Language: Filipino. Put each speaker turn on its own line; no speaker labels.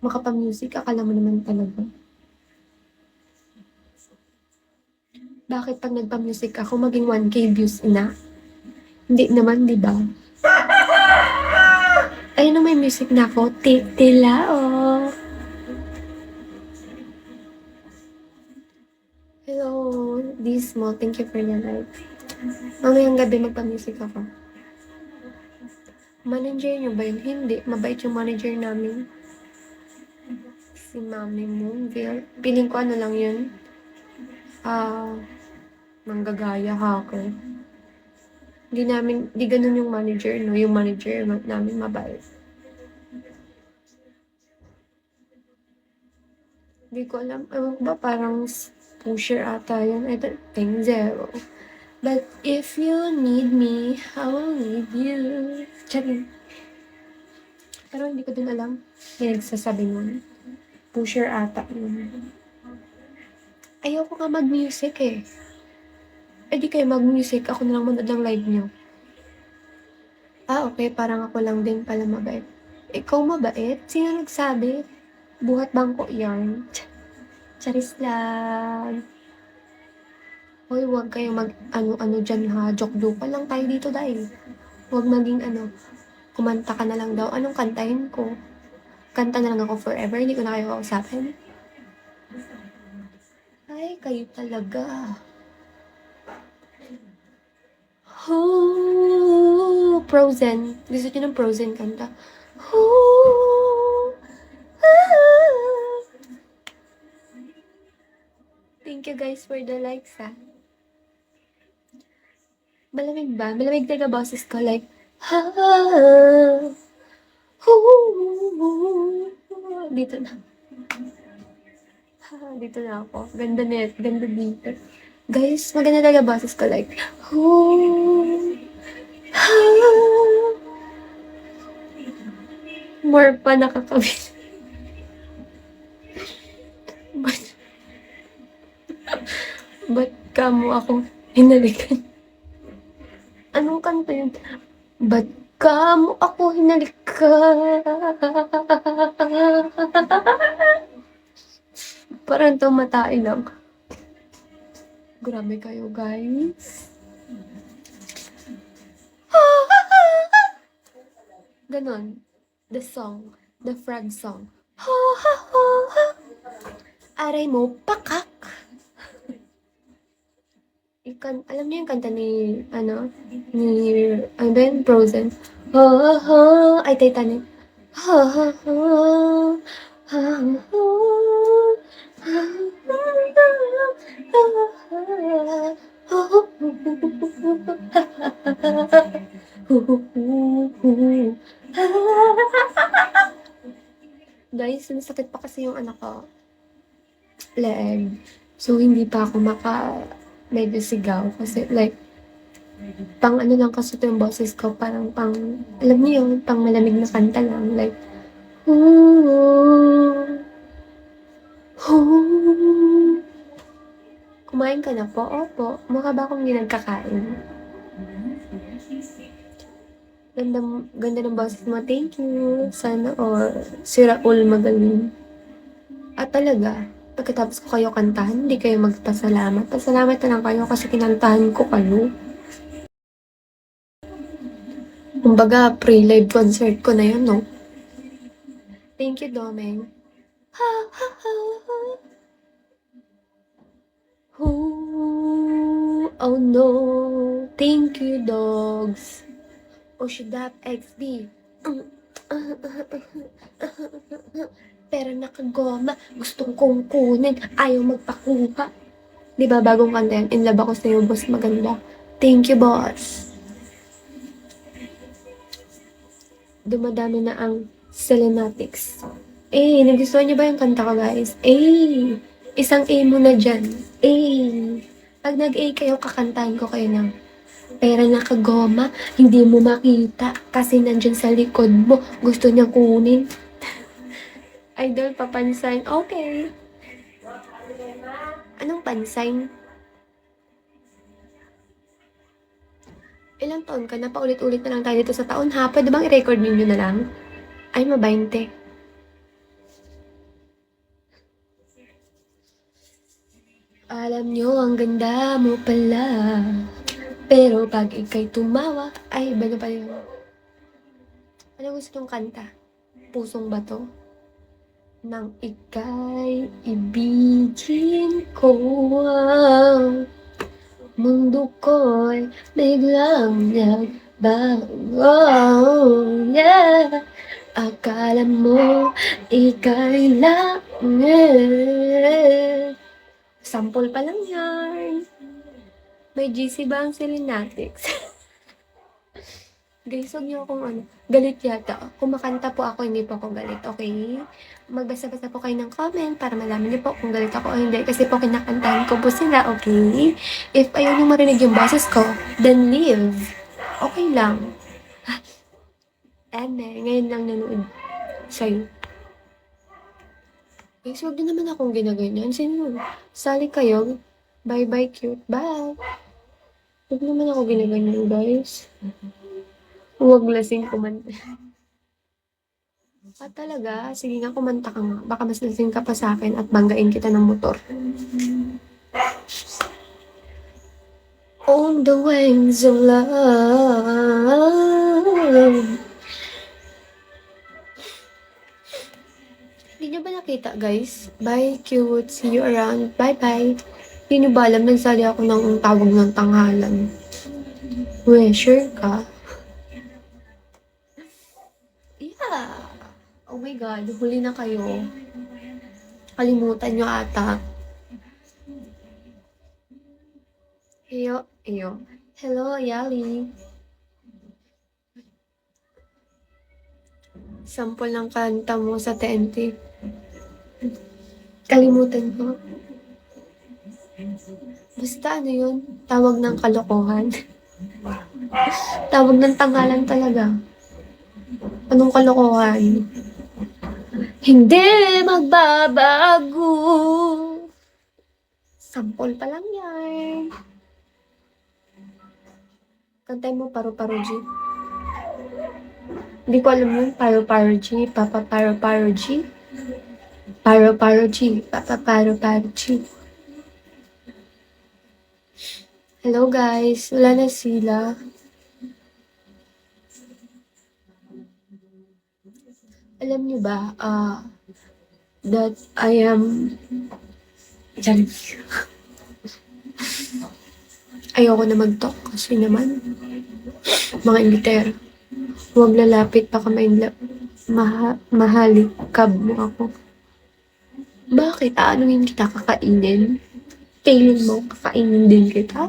Makapag-music, akala mo naman talaga. Bakit pag nagpa-music ako, maging 1K views na? Hindi naman, di ba? Ayun na, may music na ako. Titilao. Hello, Dismo. Thank you for your life. Mamayang gabi magpa-music ako. Manager niyo ba yun? Hindi. Mabait yung manager namin. Si Mami Moonville. Piling ko ano lang yun. Manggagaya, hacker. Di ganun yung manager, no? Yung manager namin mabait. Hindi ko alam. Ewan ko ba, parang pusher ata yun. I don't think zero. But if you need me, I will need you. Charing. Pero hindi ko din alam. May nagsasabi nun. Pusher ata yun. Ayoko nga mag-music eh. Eh di kayo mag-music, ako na lang manood ng live nyo. Okay, parang ako lang din pala mabait. Ikaw mabait? Sino nagsabi? Buhat bangko yarn. Charis lang. Hoy, huwag kayo mag-ano-ano dyan ha. Joke-joke lang tayo dito dahil. Huwag maging kumanta ka na lang daw. Anong kantahin ko? Kanta na lang ako forever, hindi ko na kayo kausapin. Ay, kayo talaga. Frozen. Gusto niyo ng Frozen kanta? Thank you guys for the likes, ha. Malamig ba? Malamig talaga boses ko, like, dito na. Dito na ako. Ganda net. Ganda dito. Guys, maganda talaga boses ko, like, more pa nakakabit. Ba't ka mo akong hinalikan? Anong kanta yun? Ba't ka mo ako hinalikan? Parang tumatay lang. Grabe kayo, guys. Ganon. The song. The frog song. Aray mo, pakak. Alam niyo yung kanta ni, ano ba yun? Frozen. Ay, Titanic. Guys, nasakit pa kasi yung anak ko. Leeg. So, hindi pa ako medyo sigaw. Kasi, like, pang ano lang kasi ito yung boses ko. Parang alam niyo yun, pang malamig na kanta lang. Like, kumain ka na po? Opo. Mukha ba akong hindi nagkakain? Ganda ng boses mo. Thank you. Sana si Raul magaling. At talaga, pagkatapos ko kayo kantahan, hindi kayo magpasalamat. Pasalamat na lang kayo kasi kinantahan ko kayo. Kumbaga, pre-live concert ko na yun, no? Thank you, Domeng. Oh no. Thank you, dogs. Oshidap XD. Pero nakagoma. Gustong kong kunin. Ayaw magpakuha. Diba, bagong kanta yan? In love ako sa'yo, boss. Maganda. Thank you, boss. Dumadami na ang Selenatics. Nagustuhan niyo ba yung kanta ko, guys? Isang A muna dyan. Pag nag-A kayo, kakantahan ko kayo ng pera nakagoma, hindi mo makita kasi nandyan sa likod mo, gusto niyang kunin. Idol, papansin. Okay. Anong pansin? Ilang taon ka na? Paulit-ulit na lang tayo dito sa taon, ha? Pwede bang i-record ninyo na lang? Ay, ma-20. Alam niyo ang ganda mo pala, pero 'pag ika'y tumawa ay iba na pala yun. Ano gusto niyong kanta? Pusong Bato? Nang ika'y ibigin ko, ang mundo ko'y biglang nagbago, yeah. Akala mo ika'y langit, sample pa lang yan. May GC ba ang Selenatics? Guys, huwag niyo akong galit yata. Kumakanta po ako, hindi po ako galit, okay? Magbasa-basa po kayo ng comment para malaman niyo po kung galit ako o hindi. Kasi po kinakantahan ko po sila, okay? If ayaw niyo marinig yung boses ko, then leave. Okay lang. Ngayon lang nanood sa'yo. Guys, huwag niyo naman akong ginaganyan. Sino? Sali kayo. Bye-bye, cute. Bye. Huwag naman ako ginaganyan, guys. Huwag lasing kumanta. Talaga? Sige nga, kumanta ka nga. Baka mas lasing ka pa sa akin at banggain kita ng motor. On the wings of love. Hindi nyo ba nakita, guys? Bye, cute. See you around. Bye-bye. Hindi nyo ba alam, nagsali ako ng tawag ng tanghalan. Uwe, sure ka? Yeah. Oh my God, huli na kayo. Kalimutan nyo ata. Eyo. Hello, Yali. Sample ng kanta mo sa TNT. Kalimutan ko. Basta ano yun? Tawag ng kalokohan. Tawag ng tanghalan talaga. Anong kalokohan? Hindi magbabago. Sample pa lang yan. Kantay mo Paru-Paro G. Hindi ko alam yun. Paru-Paro G. Papa Paru-Paro G. Paru-Paro G. Papa Paru-Paro G. Hello guys. Wala na sila. Alam niyo ba, that I am... Ayoko na mag-talk kasi naman, mga imbiter, huwag lalapit baka mahalikab mo ako. Bakit? Aanuhin kita, kakainin? Kailin mo, kakainin din kita?